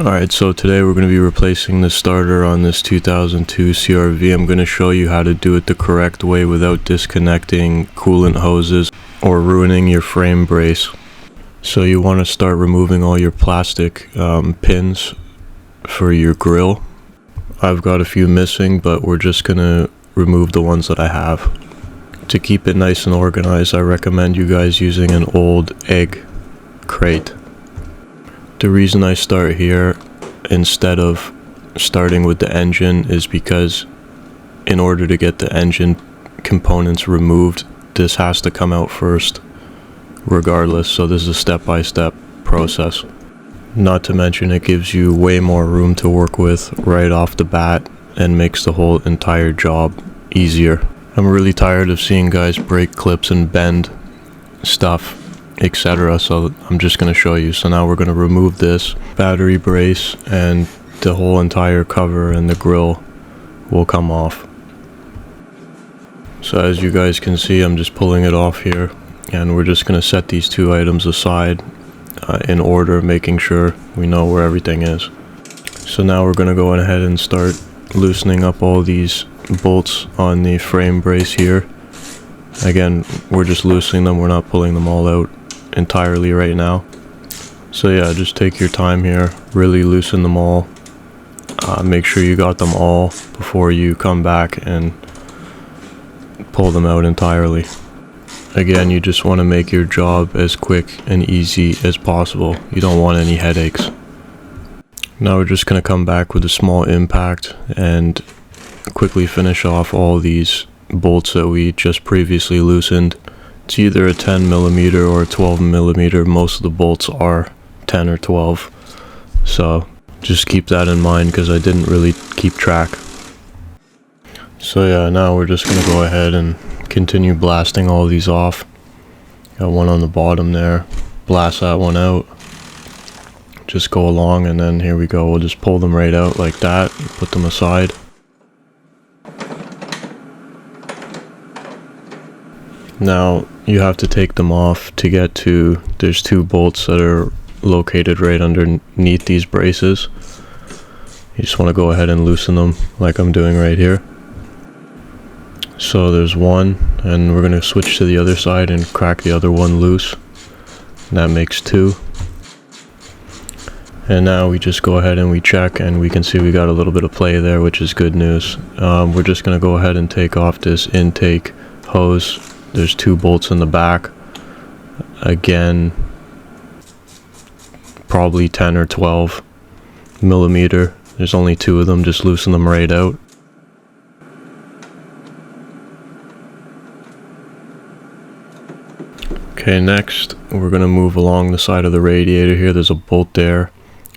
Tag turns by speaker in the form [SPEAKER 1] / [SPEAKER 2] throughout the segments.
[SPEAKER 1] Alright, so today we're going to be replacing the starter on this 2002 CRV. I'm going to show you how to do it the correct way without disconnecting coolant hoses or ruining your frame brace. So you want to start removing all your plastic pins for your grill. I've got a few missing, but we're just going to remove the ones that I have. To keep it nice and organized, I recommend you guys using an old egg crate. The reason I start here instead of starting with the engine is because in order to get the engine components removed, this has to come out first regardless. So this is a step-by-step process. Not to mention it gives you way more room to work with right off the bat and makes the whole entire job easier. I'm really tired of seeing guys break clips and bend stuff, etc. So I'm just going to show you. So now we're going to remove this battery brace and the whole entire cover, and the grill will come off. So as you guys can see, I'm just pulling it off here, and we're just going to set these two items aside in order, making sure we know where everything is. So now we're going to go ahead and start loosening up all these bolts on the frame brace here. Again, we're just loosening them, we're not pulling them all out entirely right now. So yeah, just take your time here, really loosen them all. Make sure you got them all before you come back and pull them out entirely. Again, you just want to make your job as quick and easy as possible. You don't want any headaches. Now we're just going to come back with a small impact and quickly finish off all these bolts that we just previously loosened. It's either a 10mm or a 12mm. Most of the bolts are 10 or 12. So just keep that in mind because I didn't really keep track. So yeah, now we're just going to go ahead and continue blasting all these off. Got one on the bottom there. Blast that one out. Just go along, and then here we go. We'll just pull them right out like that. Put them aside. Now you have to take them off to get to, there's two bolts that are located right underneath these braces. You just want to go ahead and loosen them like I'm doing right here. So there's one, and we're going to switch to the other side and crack the other one loose. And that makes two. And now we just go ahead and we check, and we can see we got a little bit of play there, which is good news. We're just going to go ahead and take off this intake hose. There's two bolts in the back. Again, probably 10 or 12mm. There's only two of them. Just loosen them right out. Okay, next we're going to move along the side of the radiator here. There's a bolt there,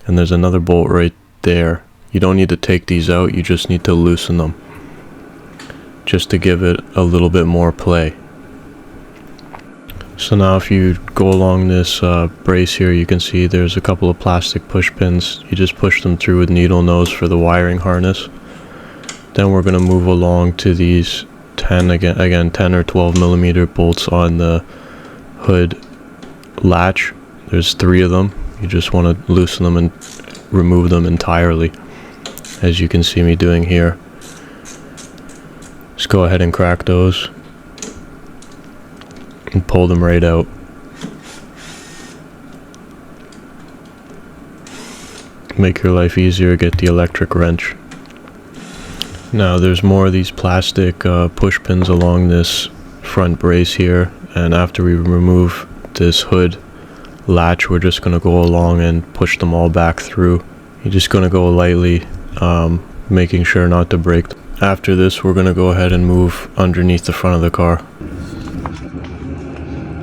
[SPEAKER 1] and there's another bolt right there. You don't need to take these out, you just need to loosen them, just to give it a little bit more play. So now if you go along this brace here, you can see there's a couple of plastic push pins. You just push them through with needle nose for the wiring harness. Then we're going to move along to these 10 or 12mm bolts on the hood latch. There's three of them. You just want to loosen them and remove them entirely, as you can see me doing here. Just go ahead and crack those and pull them right out. Make your life easier, get the electric wrench. Now there's more of these plastic push pins along this front brace here, and after we remove this hood latch, we're just going to go along and push them all back through. You're just going to go lightly, making sure not to break them. After this, we're going to go ahead and move underneath the front of the car.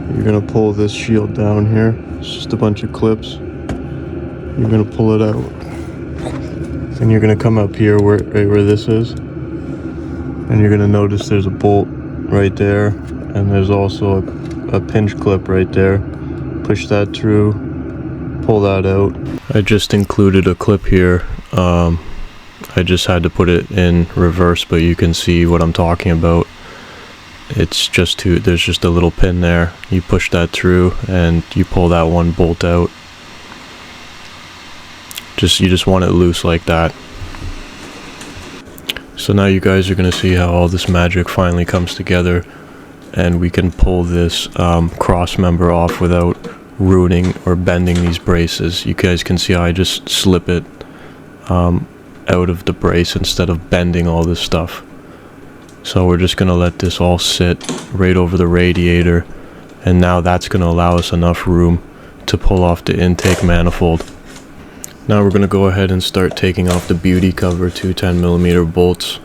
[SPEAKER 1] You're going to pull this shield down here. It's just a bunch of clips. You're going to pull it out. Then you're going to come up here right where this is. And you're going to notice there's a bolt right there. And there's also a pinch clip right there. Push that through. Pull that out. I just included a clip here. I just had to put it in reverse, but you can see what I'm talking about. It's just there's just a little pin there. You push that through and you pull that one bolt out. You just want it loose like that. So now you guys are going to see how all this magic finally comes together, and we can pull this cross member off without ruining or bending these braces. You guys can see how I just slip it out of the brace instead of bending all this stuff. So we're just going to let this all sit right over the radiator, and now that's going to allow us enough room to pull off the intake manifold. Now we're going to go ahead and start taking off the beauty cover, 2 10mm bolts.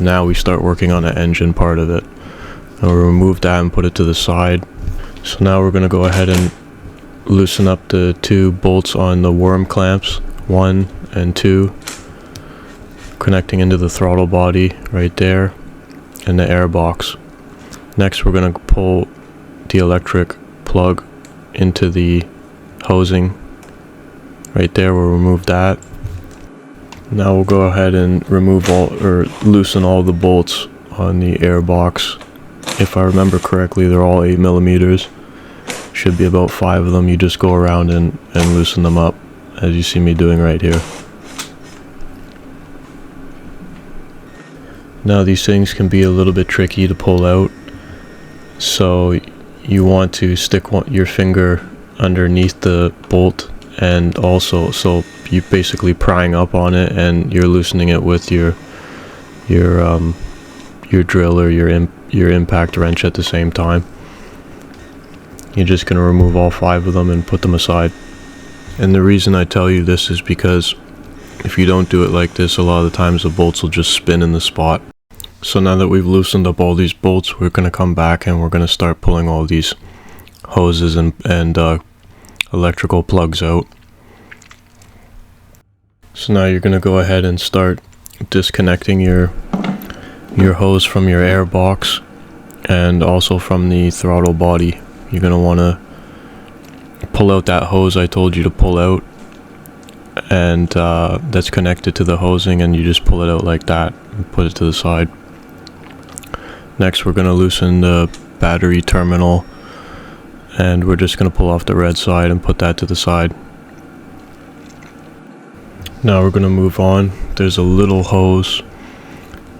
[SPEAKER 1] Now we start working on the engine part of it. And we'll remove that and put it to the side. So now we're going to go ahead and loosen up the 2 bolts on the worm clamps, 1 and 2, connecting into the throttle body right there and the air box. Next we're going to pull the electric plug into the hosing right there. We'll remove that. Now we'll go ahead and remove loosen all the bolts on the air box. If I remember correctly, they're all 8mm. Should be about 5 of them. You just go around and loosen them up, as you see me doing right here. Now these things can be a little bit tricky to pull out, so you want to stick your finger underneath the bolt, and also so you're basically prying up on it and you're loosening it with your drill or your impact wrench at the same time. You're just going to remove all 5 of them and put them aside. And the reason I tell you this is because if you don't do it like this, a lot of the times the bolts will just spin in the spot. So now that we've loosened up all these bolts, we're going to come back and we're going to start pulling all these hoses and electrical plugs out. So now you're going to go ahead and start disconnecting your hose from your air box and also from the throttle body. You're going to want to pull out that hose I told you to pull out, and that's connected to the hosing, and you just pull it out like that and put it to the side. Next we're going to loosen the battery terminal, and we're just going to pull off the red side and put that to the side. Now we're going to move on. There's a little hose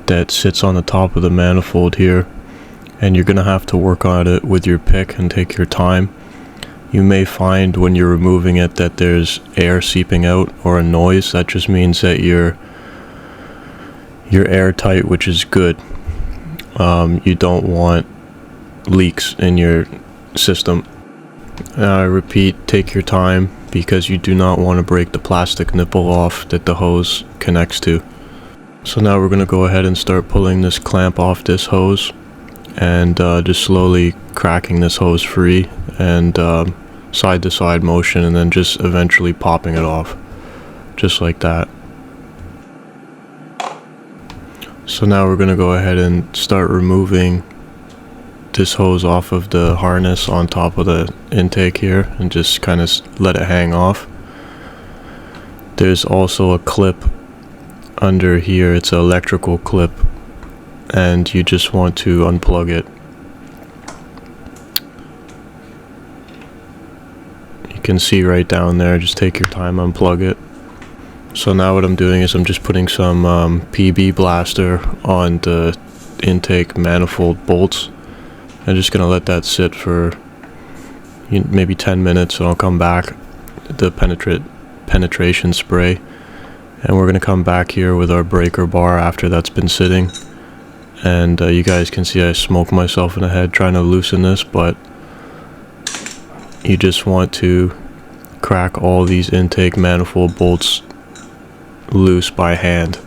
[SPEAKER 1] that sits on the top of the manifold here, and you're going to have to work on it with your pick and take your time. You may find when you're removing it that there's air seeping out or a noise. That just means that you're airtight, which is good. You don't want leaks in your system. I repeat, take your time, because you do not want to break the plastic nipple off that the hose connects to. So now we're going to go ahead and start pulling this clamp off this hose, and just slowly cracking this hose free, and side to side motion, and then just eventually popping it off, just like that. So now we're going to go ahead and start removing this hose off of the harness on top of the intake here, and just kind of let it hang off. There's also a clip under here. It's an electrical clip, and you just want to unplug it. You can see right down there. Just take your time, unplug it. So now what I'm doing is I'm just putting some PB blaster on the intake manifold bolts. I'm just going to let that sit for maybe 10 minutes, and I'll come back, the penetration spray, and we're going to come back here with our breaker bar after that's been sitting. And you guys can see I smoke myself in the head trying to loosen this, but you just want to crack all these intake manifold bolts loose by hand.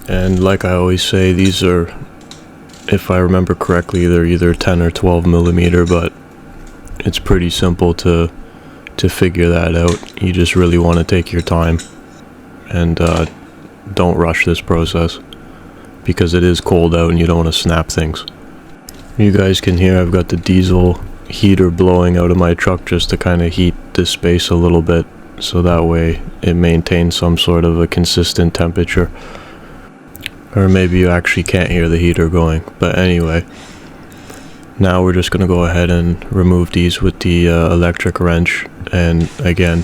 [SPEAKER 1] And like I always say, these are, if I remember correctly, they're either 10 or 12mm, but it's pretty simple to figure that out. You just really want to take your time and don't rush this process, because it is cold out and you don't want to snap things. You guys can hear I've got the diesel heater blowing out of my truck just to kind of heat this space a little bit, so that way it maintains some sort of a consistent temperature. Or maybe you actually can't hear the heater going, but anyway. Now we're just going to go ahead and remove these with the electric wrench, and again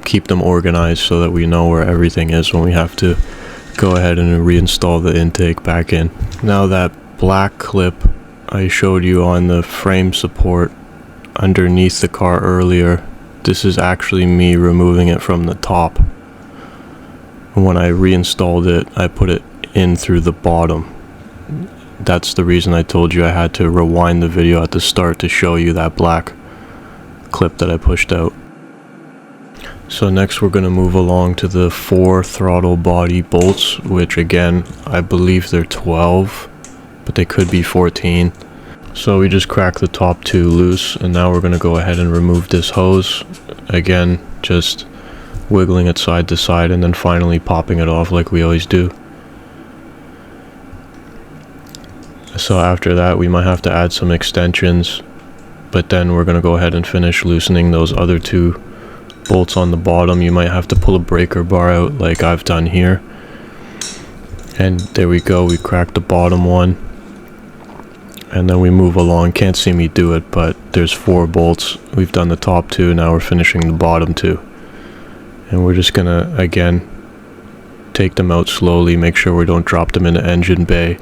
[SPEAKER 1] keep them organized so that we know where everything is when we have to go ahead and reinstall the intake back in. Now that black clip I showed you on the frame support underneath the car earlier, this is actually me removing it from the top. When I reinstalled it, I put it in through the bottom. That's the reason I told you I had to rewind the video at the start to show you that black clip that I pushed out. So next we're going to move along to the 4 throttle body bolts, which again, I believe they're 12, but they could be 14. So we just cracked the top 2 loose, and now we're going to go ahead and remove this hose. Again, just wiggling it side to side and then finally popping it off like we always do. So after that we might have to add some extensions, but then we're going to go ahead and finish loosening those other 2 bolts on the bottom. You might have to pull a breaker bar out like I've done here. And there we go, we cracked the bottom one. And then we move along. Can't see me do it, but there's 4 bolts. We've done the top 2, now we're finishing the bottom 2. And we're just gonna, again, take them out slowly, make sure we don't drop them in the engine bay,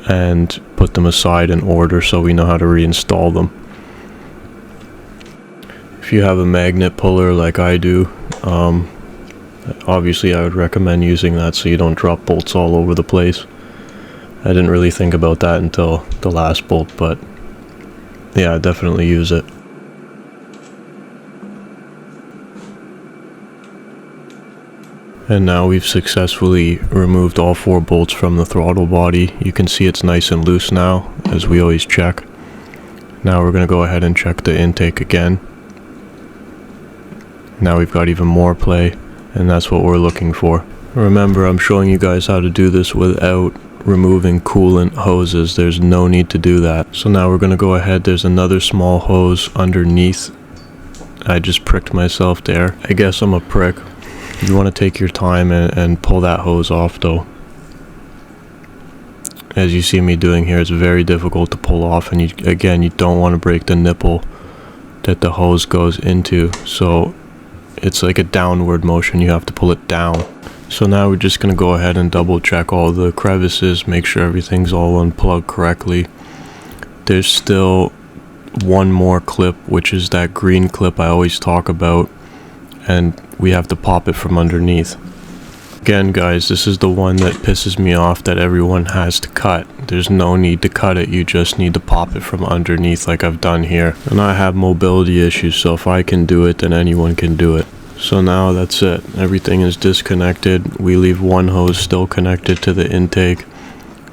[SPEAKER 1] and put them aside in order so we know how to reinstall them. If you have a magnet puller like I do, obviously I would recommend using that so you don't drop bolts all over the place. I didn't really think about that until the last bolt, but yeah, definitely use it. And now we've successfully removed all 4 bolts from the throttle body. You can see it's nice and loose now, as we always check. Now we're going to go ahead and check the intake again. Now we've got even more play, and that's what we're looking for. Remember, I'm showing you guys how to do this without removing coolant hoses. There's no need to do that. So now we're going to go ahead. There's another small hose underneath. I just pricked myself there. I guess I'm a prick. You want to take your time and pull that hose off though. As you see me doing here, it's very difficult to pull off, and you don't want to break the nipple that the hose goes into. So it's like a downward motion, you have to pull it down. So now we're just going to go ahead and double check all the crevices, make sure everything's all unplugged correctly. There's still one more clip, which is that green clip I always talk about, and we have to pop it from underneath. Again guys, this is the one that pisses me off that everyone has to cut. There's no need to cut it, you just need to pop it from underneath like I've done here. And I have mobility issues, so if I can do it, then anyone can do it. So now that's it, everything is disconnected. We leave one hose still connected to the intake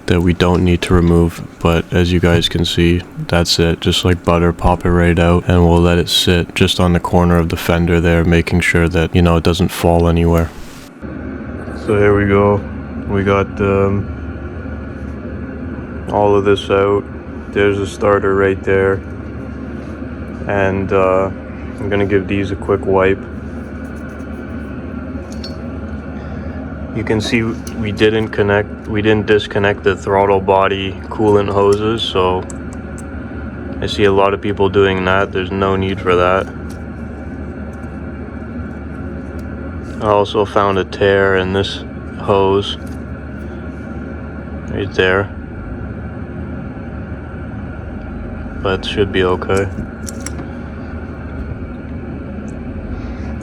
[SPEAKER 1] that we don't need to remove, but as you guys can see, that's it. Just like butter, pop it right out, and we'll let it sit just on the corner of the fender there, making sure that, you know, it doesn't fall anywhere. So here we go, we got all of this out. There's a starter right there, and I'm gonna give these a quick wipe. You can see we didn't disconnect the throttle body coolant hoses, so I see a lot of people doing that. There's no need for that. I also found a tear in this hose right there, but it should be okay.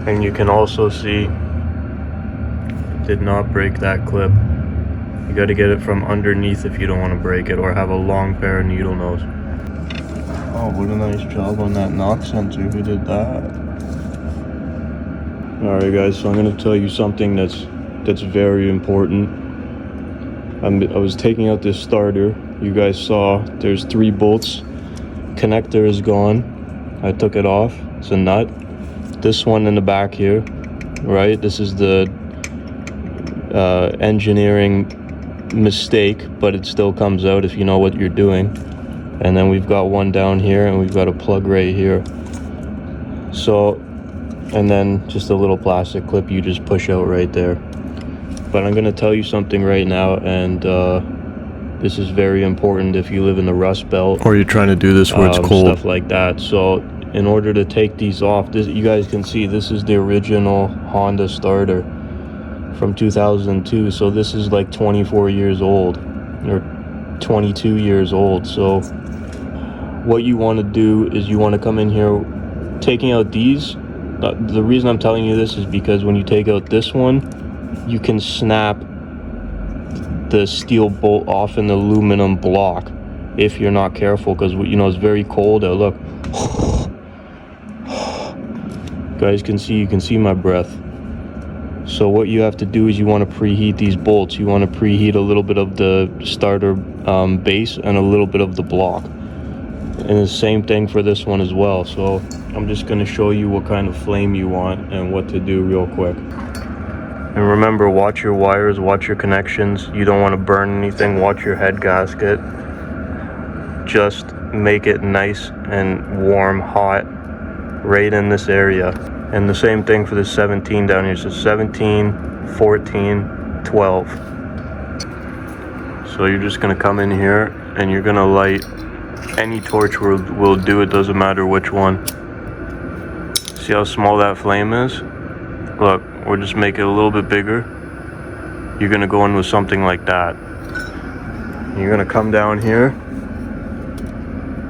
[SPEAKER 1] And you can also see did not break that clip. You got to get it from underneath if you don't want to break it, or have a long pair of needle nose. Oh, what a nice job on that knock sensor. Who did that? Alright guys, so I'm going to tell you something that's very important. I was taking out this starter. You guys saw there's 3 bolts. Connector is gone. I took it off. It's a nut. This one in the back here, right? This is the engineering mistake, but it still comes out if you know what you're doing. And then we've got one down here, and we've got a plug right here. So, and then just a little plastic clip you just push out right there. But I'm going to tell you something right now, and this is very important if you live in the Rust Belt, or you're trying to do this where it's cold, stuff like that. So in order to take these off, this, you guys can see this is the original Honda starter from 2002, so this is like 24 years old or 22 years old. So what you want to do is you want to come in here taking out these. The reason I'm telling you this is because when you take out this one, you can snap the steel bolt off an aluminum block if you're not careful, because you know it's very cold out. Look, guys you can see my breath. So what you have to do is you want to preheat these bolts. You want to preheat a little bit of the starter base and a little bit of the block, and the same thing for this one as well. So I'm just going to show you what kind of flame you want and what to do real quick. And remember, watch your wires, watch your connections. You don't want to burn anything. Watch your head gasket. Just make it nice and warm, hot, right in this area. And the same thing for the 17 down here. So 17, 14, 12. So you're just going to come in here and you're going to light. Any torch will do, it doesn't matter which one. See how small that flame is? Look, we'll just make it a little bit bigger. You're going to go in with something like that. You're going to come down here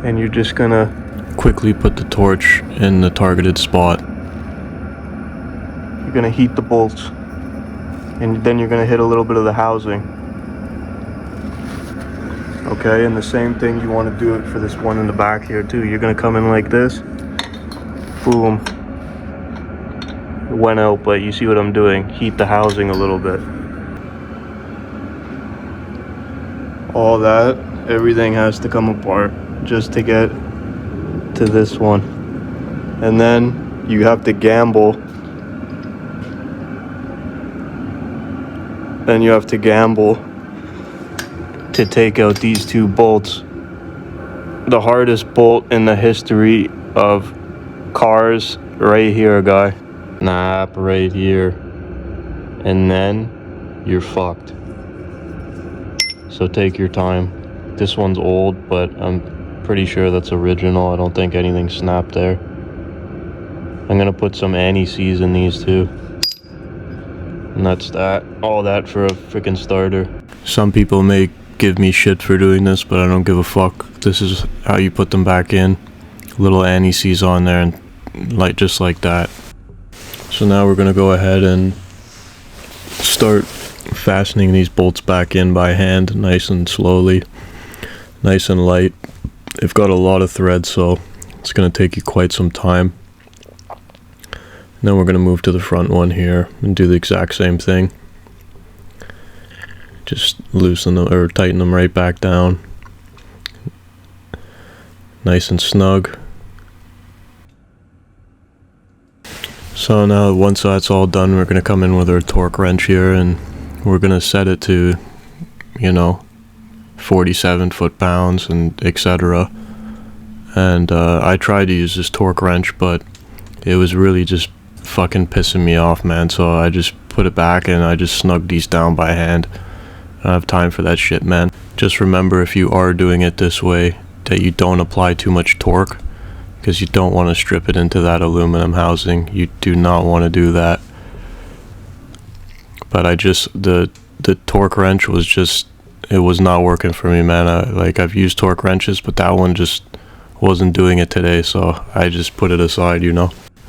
[SPEAKER 1] and you're just going to quickly put the torch in the targeted spot. You're going to heat the bolts, and then you're going to hit a little bit of the housing. Okay, and the same thing, you want to do it for this one in the back here too. You're going to come in like this. Boom. It went out, but you see what I'm doing. Heat the housing a little bit. All that, everything has to come apart just to get to this one. And then you have to gamble. Then you have to gamble to take out these two bolts. The hardest bolt in the history of cars, right here, guy. Snap right here. And then you're fucked. So take your time. This one's old, but I'm pretty sure that's original. I don't think anything snapped there. I'm gonna put some anti-seize in these too. And that's that. All that for a freaking starter. Some people may give me shit for doing this, but I don't give a fuck. This is how you put them back in. Little anti-seize on there, and just like that. So now we're gonna go ahead and start fastening these bolts back in by hand, nice and slowly, nice and light. They've got a lot of thread, so it's gonna take you quite some time. And then we're going to move to the front one here and do the exact same thing. Just loosen them or tighten them right back down. Nice and snug. So now once that's all done, we're going to come in with our torque wrench here and we're going to set it to, 47 foot-pounds and etc. And I tried to use this torque wrench, but it was really just fucking pissing me off, man. So I just put it back and I just snugged these down by hand. I don't have time for that shit, man. Just remember, if you are doing it this way, that you don't apply too much torque, because you don't want to strip it into that aluminum housing. You do not want to do that. But the torque wrench was just, it was not working for me, man. I've used torque wrenches, but that one just wasn't doing it today, so I just put it aside,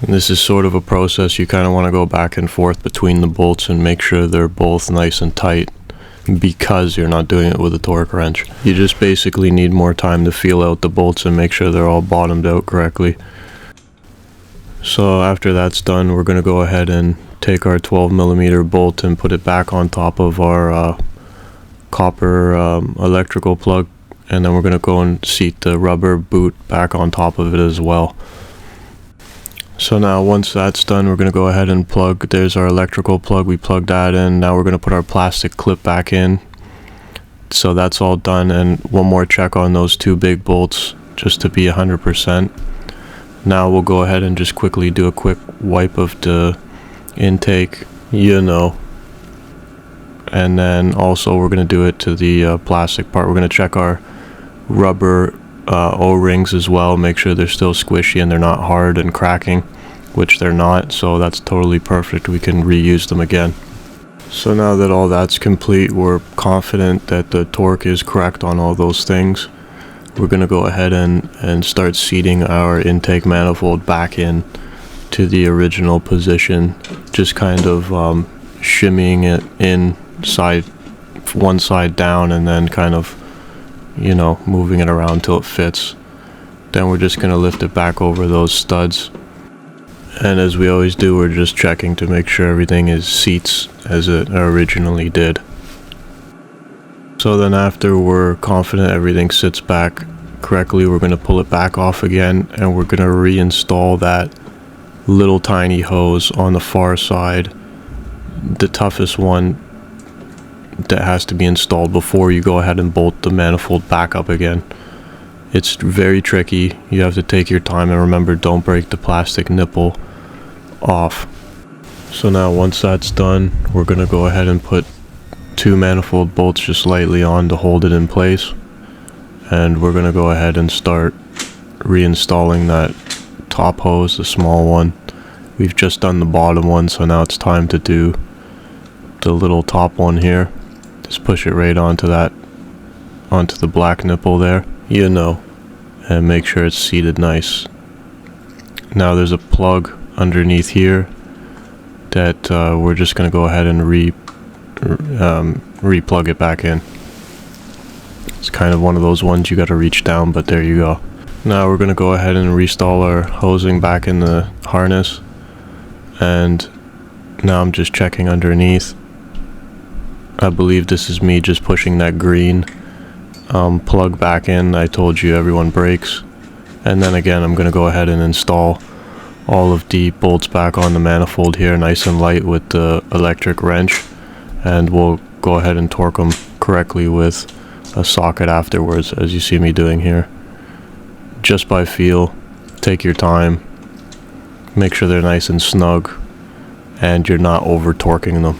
[SPEAKER 1] And this is sort of a process. You kind of want to go back and forth between the bolts and make sure they're both nice and tight, because you're not doing it with a torque wrench. You just basically need more time to feel out the bolts and make sure they're all bottomed out correctly. So after that's done, we're going to go ahead and take our 12mm bolt and put it back on top of our copper electrical plug, and then we're going to go and seat the rubber boot back on top of it as well. So now once that's done, we're going to go ahead and plug, there's our electrical plug, we plugged that in. Now we're going to put our plastic clip back in. So that's all done, and one more check on those two big bolts just to be 100%. Now we'll go ahead and just quickly do a quick wipe of the intake, and then also we're going to do it to the plastic part. We're going to check our rubber O-rings as well. Make sure they're still squishy and they're not hard and cracking, which they're not, so that's totally perfect. We can reuse them again. So now that all that's complete, we're confident that the torque is correct on all those things. We're going to go ahead and start seating our intake manifold back in to the original position, just kind of shimmying it inside, one side down, and then kind of, you know, moving it around till it fits. Then we're just going to lift it back over those studs, and as we always do, we're just checking to make sure everything seats as it originally did. So then after we're confident everything sits back correctly, we're going to pull it back off again, and we're going to reinstall that little tiny hose on the far side, the toughest one that has to be installed before you go ahead and bolt the manifold back up again. It's very tricky. You have to take your time, and remember, don't break the plastic nipple off. So now once that's done, we're going to go ahead and put 2 manifold bolts just lightly on to hold it in place, and we're going to go ahead and start reinstalling that top hose, the small one. We've just done the bottom one, so now it's time to do the little top one here. Just push it right onto the black nipple there, you know, and make sure it's seated nice. Now there's a plug underneath here that we're just going to go ahead and re-plug it back in. It's kind of one of those ones you got to reach down, but there you go. Now we're going to go ahead and reinstall our hosing back in the harness, and now I'm just checking underneath. I believe this is me just pushing that green plug back in. I told you everyone breaks. And then again, I'm going to go ahead and install all of the bolts back on the manifold here, nice and light with the electric wrench, and we'll go ahead and torque them correctly with a socket afterwards, as you see me doing here. Just by feel, take your time, make sure they're nice and snug, and you're not over torquing them.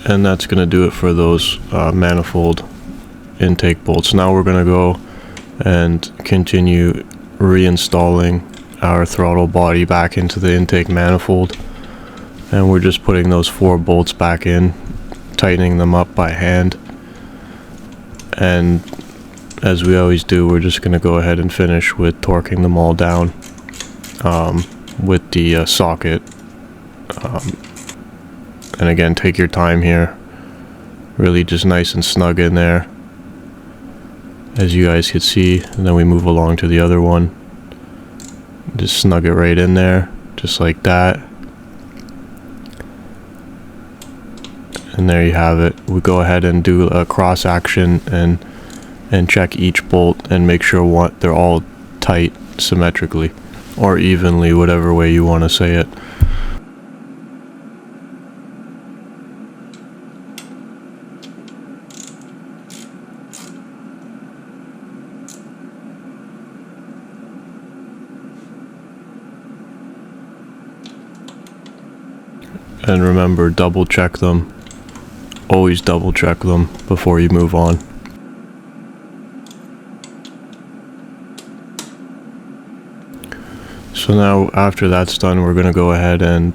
[SPEAKER 1] And that's going to do it for those manifold intake bolts. Now we're going to go and continue reinstalling our throttle body back into the intake manifold, and we're just putting those 4 bolts back in, tightening them up by hand, and as we always do, we're just going to go ahead and finish with torquing them all down with the socket. And again, take your time here, really just nice and snug in there, as you guys can see. And then we move along to the other one, just snug it right in there, just like that. And there you have it. We go ahead and do a cross action and check each bolt and make sure they're all tight symmetrically, or evenly, whatever way you want to say it. And remember, double check them. Always double check them before you move on. So now after that's done, we're going to go ahead and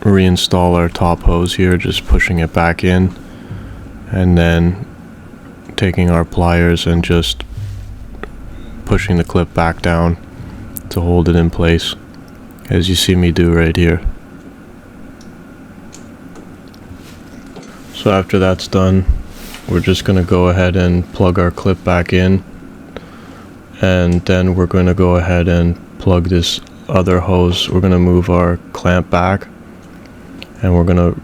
[SPEAKER 1] reinstall our top hose here, just pushing it back in, and then taking our pliers and just pushing the clip back down to hold it in place, as you see me do right here. So after that's done, we're just going to go ahead and plug our clip back in, and then we're going to go ahead and plug this other hose. We're going to move our clamp back, and we're going to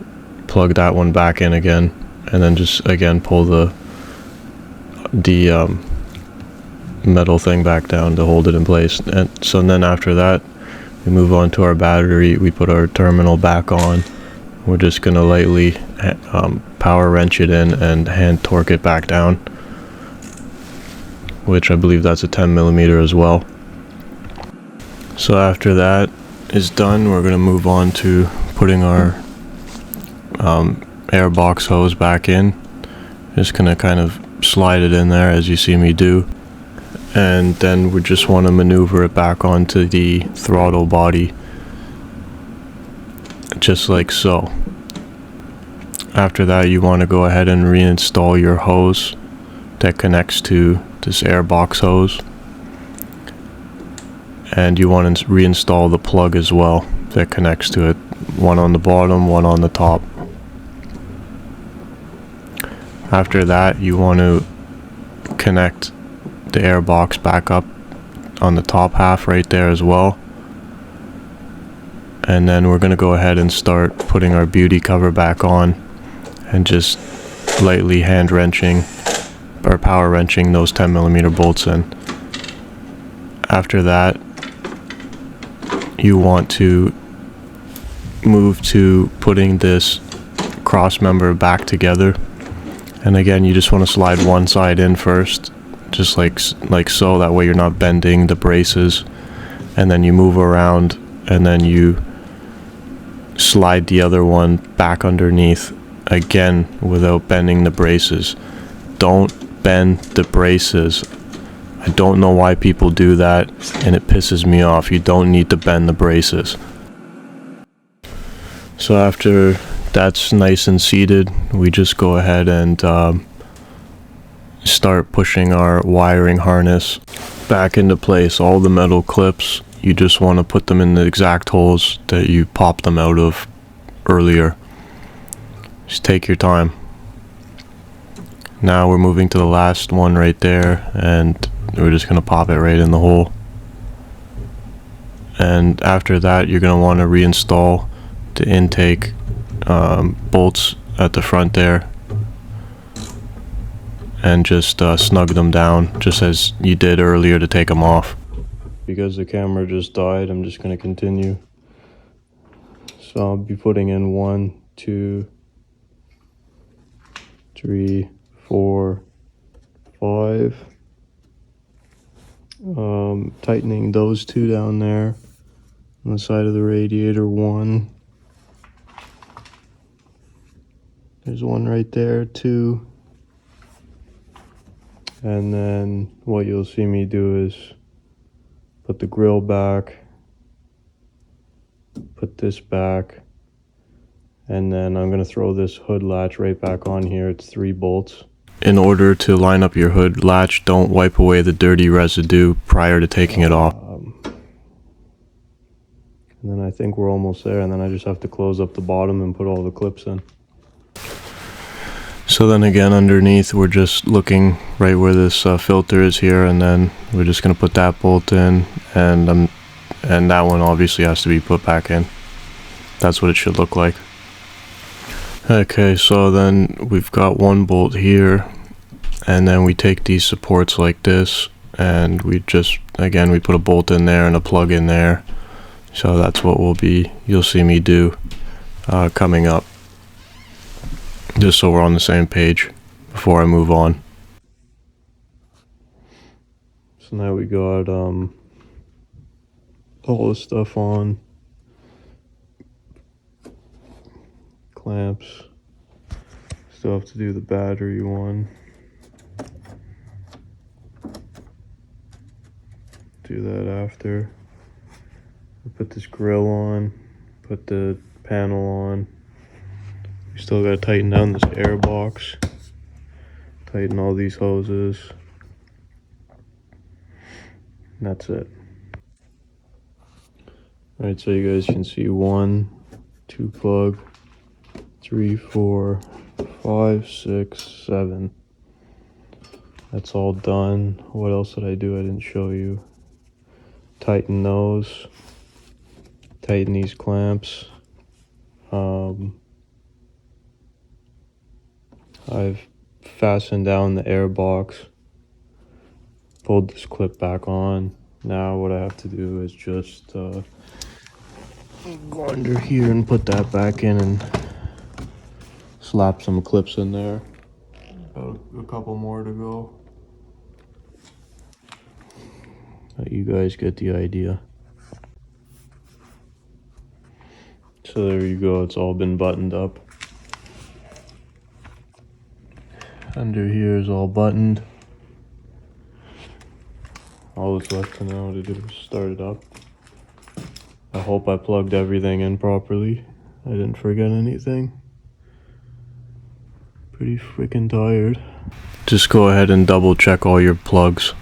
[SPEAKER 1] plug that one back in again, and then just again pull the metal thing back down to hold it in place. And so then after that, we move on to our battery. We put our terminal back on. we're just gonna lightly power wrench it in and hand torque it back down, which I believe that's a 10 millimeter as well. So after that is done, we're gonna move on to putting our air box hose back in. Just gonna kind of slide it in there as you see me do, and then we just want to maneuver it back onto the throttle body, just like so. After that, you want to go ahead and reinstall your hose that connects to this air box hose, and you want to reinstall the plug as well that connects to it, one on the bottom, one on the top. After that, you want to connect the air box back up on the top half right there as well. And then we're going to go ahead and start putting our beauty cover back on and just lightly hand wrenching or power wrenching those 10 millimeter bolts in. After that, you want to move to putting this cross member back together. And again, you just want to slide one side in first, just like so, that way you're not bending the braces, and then you move around and then you slide the other one back underneath again without bending the braces. Don't bend the braces. I don't know why people do that, and it pisses me off. You don't need to bend the braces. So after that's nice and seated, we just go ahead and start pushing our wiring harness back into place. All the metal clips, you just want to put them in the exact holes that you popped them out of earlier. Just take your time. Now we're moving to the last one right there, and we're just going to pop it right in the hole. And after that, you're going to want to reinstall the intake bolts at the front there, and just snug them down just as you did earlier to take them off. Because the camera just died, I'm just going to continue. So I'll be putting in 1, 2, 3, 4, 5. Tightening those two down there on the side of the radiator. 1. There's one right there, 2. And then what you'll see me do is put the grill back, put this back, and then I'm going to throw this hood latch right back on here. It's 3 bolts. In order to line up your hood latch, don't wipe away the dirty residue prior to taking it off. And then I think we're almost there, and then I just have to close up the bottom and put all the clips in. So then again, underneath, we're just looking right where this filter is here, and then we're just going to put that bolt in, and that one obviously has to be put back in. That's what it should look like. Okay, so then we've got one bolt here, and then we take these supports like this, and we just, again, we put a bolt in there and a plug in there. So that's what you'll see me do coming up, just so we're on the same page before I move on. So now we got all the stuff on. Clamps. Still have to do the battery one. Do that after. We'll put this grill on, put the panel on. We still gotta tighten down this air box. Tighten all these hoses. And that's it. Alright, so you guys can see 1, 2 plug, 3, 4, 5, 6, 7. That's all done. What else did I do I didn't show you? Tighten those. Tighten these clamps. I've fastened down the air box. Pulled this clip back on. Now what I have to do is just go under here and put that back in slap some clips in there. A couple more to go. You guys get the idea. So there you go, it's all been buttoned up. Under here is all buttoned. All that's left to now to do is start it up. I hope I plugged everything in properly. I didn't forget anything. Pretty freaking tired. Just go ahead and double check all your plugs.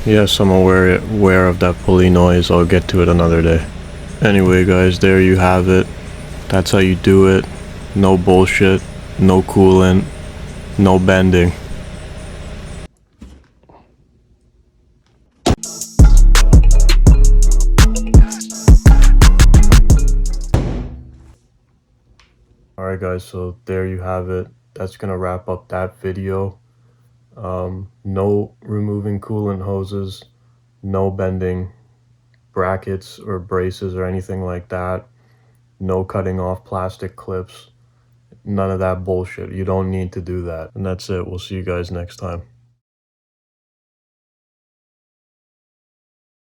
[SPEAKER 1] Yes, I'm aware of that pulley noise. I'll get to it another day. Anyway guys, there you have it. That's how you do it. No bullshit, no coolant, no bending. Alright guys, so there you have it. That's gonna wrap up that video. No removing coolant hoses, no bending brackets or braces or anything like that, no cutting off plastic clips, none of that bullshit. You don't need to do that. And that's it. We'll see you guys next time.